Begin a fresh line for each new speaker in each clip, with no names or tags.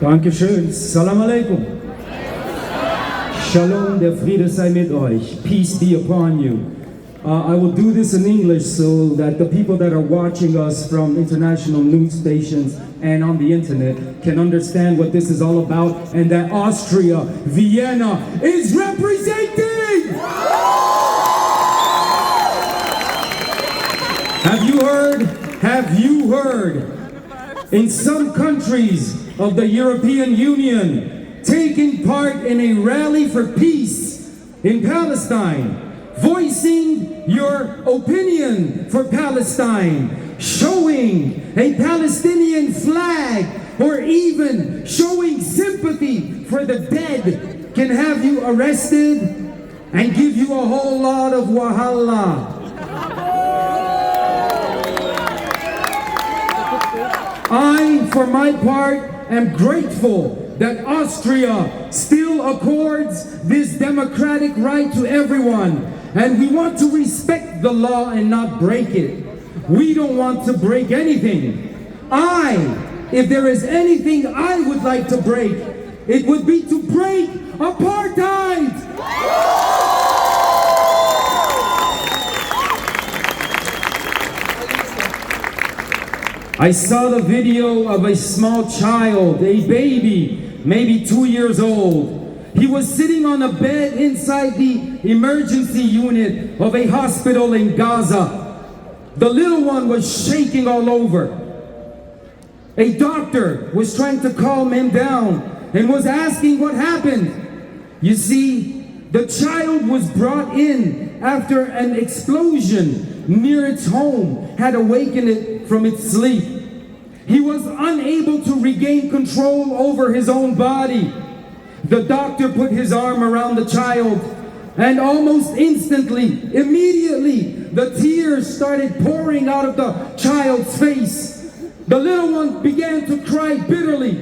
Dankeschön. Salam alaikum. Shalom, der Friede sei mit euch. Peace be upon you. I will do this in English so that the people that are watching us from international news stations and on the internet can understand what this is all about and that Austria, Vienna is representing! Have you heard? Have you heard? In some countries of the European Union, taking part in a rally for peace in Palestine, voicing your opinion for Palestine, showing a Palestinian flag, or even showing sympathy for the dead can have you arrested and give you a whole lot of wahala. I, for my part, am grateful that Austria still accords this democratic right to everyone, and we want to respect the law and not break it. We don't want to break anything. If there is anything I would like to break, it would be to break apartheid! I saw the video of a small child, a baby, maybe 2 years old. He was sitting on a bed inside the emergency unit of a hospital in Gaza. The little one was shaking all over. A doctor was trying to calm him down and was asking what happened. You see, the child was brought in after an explosion near its home had awakened it from its sleep. He was unable to regain control over his own body. The doctor put his arm around the child, and almost instantly, immediately, the tears started pouring out of the child's face. The little one began to cry bitterly.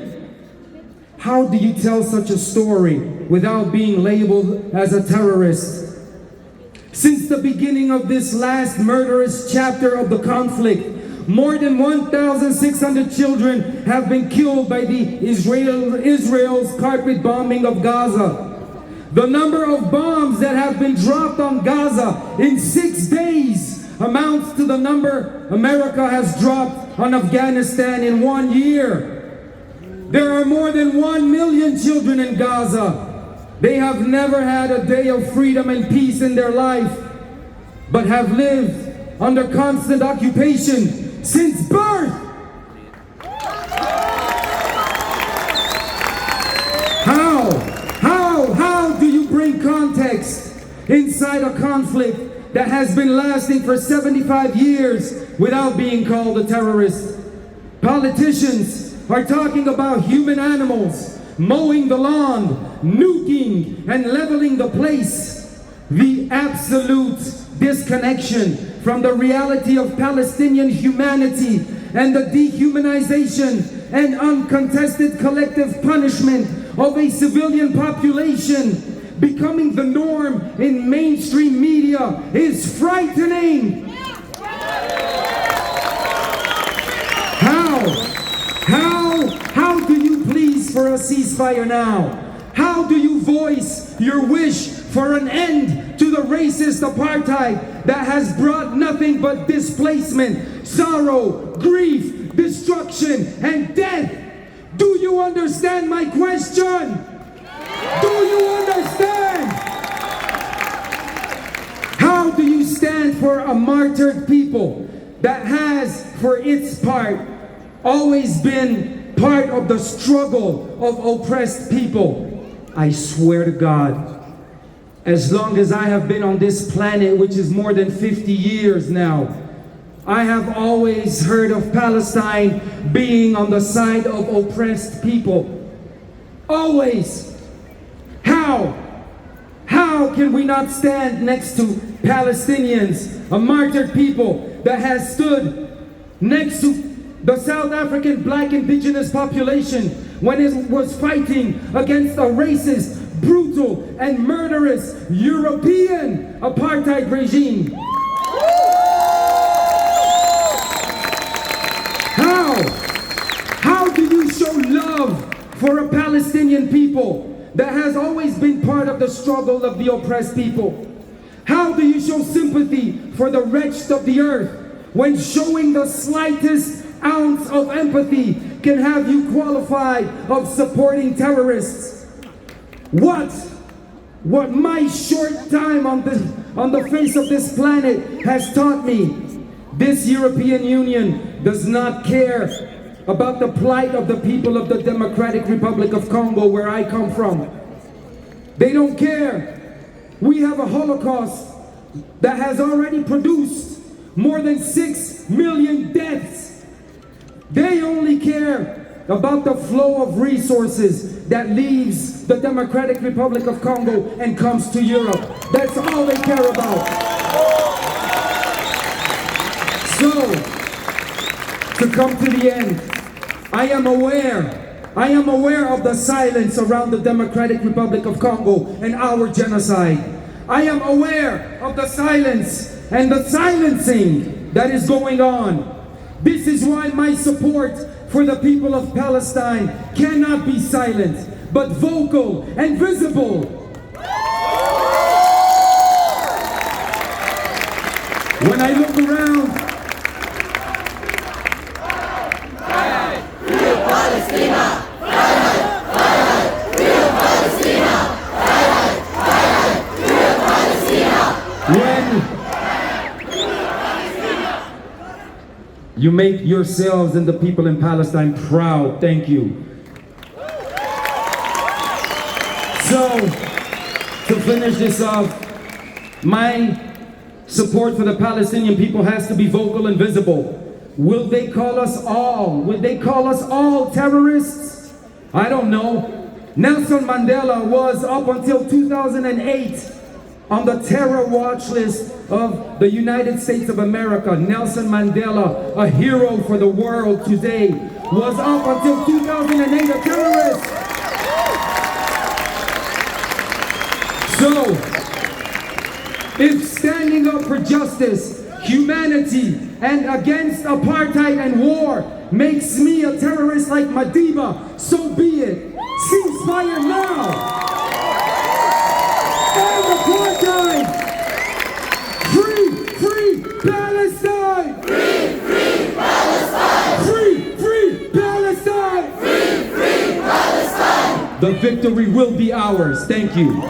How do you tell such a story without being labeled as a terrorist? Since the beginning of this last murderous chapter of the conflict, more than 1,600 children have been killed by Israel's carpet bombing of Gaza. The number of bombs that have been dropped on Gaza in 6 days amounts to the number America has dropped on Afghanistan in 1 year. There are more than 1 million children in Gaza. They have never had a day of freedom and peace in their life, but have lived under constant occupation since birth. How do you bring context inside a conflict that has been lasting for 75 years without being called a terrorist? Politicians are talking about human animals, mowing the lawn, nuking and leveling the place. The absolute disconnection from the reality of Palestinian humanity and the dehumanization and uncontested collective punishment of a civilian population becoming the norm in mainstream media is frightening. How do you please for a ceasefire now? How do you voice your wish for an end to the racist apartheid that has brought nothing but displacement, sorrow, grief, destruction, and death? Do you understand my question? Do you understand? How do you stand for a martyred people that has, for its part, always been part of the struggle of oppressed people? I swear to God, as long as I have been on this planet, which is more than 50 years now, I have always heard of Palestine being on the side of oppressed people. Always. How can we not stand next to Palestinians, a martyred people that has stood next to the South African black indigenous population when it was fighting against a racist, brutal, and murderous European apartheid regime? How do you show love for a Palestinian people that has always been part of the struggle of the oppressed people? How do you show sympathy for the wretched of the earth when showing the slightest ounce of empathy can have you qualified of supporting terrorists? What my short time on the face of this planet has taught me, this European Union does not care about the plight of the people of the Democratic Republic of Congo, where I come from. They don't care. We have a Holocaust that has already produced more than 6 million deaths. They only care about the flow of resources that leaves the Democratic Republic of Congo and comes to Europe. That's all they care about. So, to come to the end, I am aware of the silence around the Democratic Republic of Congo and our genocide. I am aware of the silence and the silencing that is going on. This is why my support for the people of Palestine cannot be silent, but vocal and visible. When I look around, you make yourselves and the people in Palestine proud. Thank you. So, to finish this off, my support for the Palestinian people has to be vocal and visible. Will they call us all terrorists? I don't know. Nelson Mandela was, up until 2008, on the terror watch list of the United States of America. Nelson Mandela, a hero for the world today, was up until 2008 a terrorist. So, if standing up for justice, humanity, and against apartheid and war makes me a terrorist like Madiba, so be it. Ceasefire now! End apartheid! Free Palestine!
Free Palestine!
Free Palestine!
Free Palestine!
The victory will be ours. Thank you.